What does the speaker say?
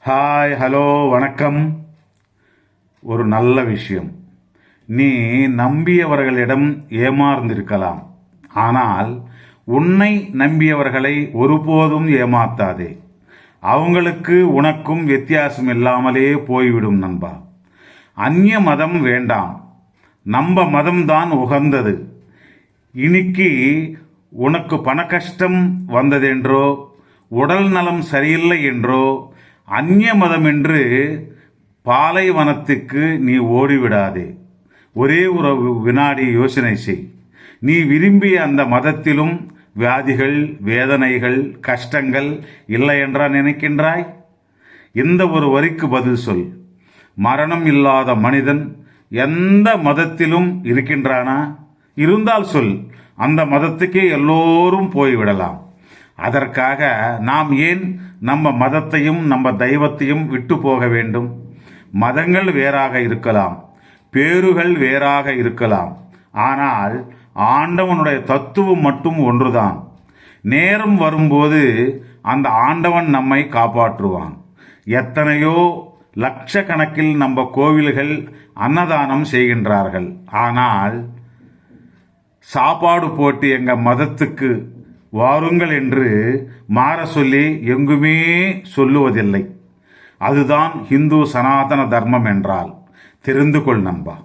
Hi, hello, வணக்கம். ஒரு நல்ல விஷயம். நீ நம்பியவர்களிடம் ஏமாந்திருக்கலாம். ஆனால் உன்னை நம்பியவர்களை ஒருபோதும் ஏமாத்தாதே. அவங்களுக்கு உனக்கும் வித்தியாசம் இல்லாமலே போய்விடும் நண்பா. அந்நிய மதம் வேண்டாம், நம்ம மதம்தான் உகந்தது. இன்னைக்கு உனக்கு பண கஷ்டம் வந்ததென்றோ, உடல் நலம் சரியில்லை என்றோ, அந்நிய மதம் என்று பாலைவனத்துக்கு நீ ஓடிவிடாதே. ஒரே ஒரு வினாடி யோசனை செய். நீ விரும்பிய அந்த மதத்திலும் வியாதிகள், வேதனைகள், கஷ்டங்கள் இல்லை என்றா நினைக்கின்றாய்? இந்த ஒரு வரிக்கு பதில் சொல். மரணம் இல்லாத மனிதன் எந்த மதத்திலும் இருக்கின்றானா? இருந்தால் சொல். அந்த மதத்துக்கே எல்லோரும் போய்விடலாம். அதற்காக நாம் ஏன் நம்ம மதத்தையும் நம்ம தெய்வத்தையும் விட்டு போக வேண்டும்? மதங்கள் வேறாக இருக்கலாம், பேறுகள் வேறாக இருக்கலாம், ஆனால் ஆண்டவனுடைய தத்துவம் மட்டும் ஒன்றுதான். நேரம் வரும்போது அந்த ஆண்டவன் நம்மை காப்பாற்றுவான். எத்தனையோ லட்சக்கணக்கில் நம்ம கோவில்கள் அன்னதானம் செய்கின்றார்கள். ஆனால் சாப்பாடு போட்டு எங்கள் மதத்துக்கு வாருங்கள் என்று மாற சொல்லி எங்குமே சொல்லுவதில்லை. அதுதான் ஹிந்து சனாதன தர்மம் என்றால் தெரிந்து கொள் நண்பா.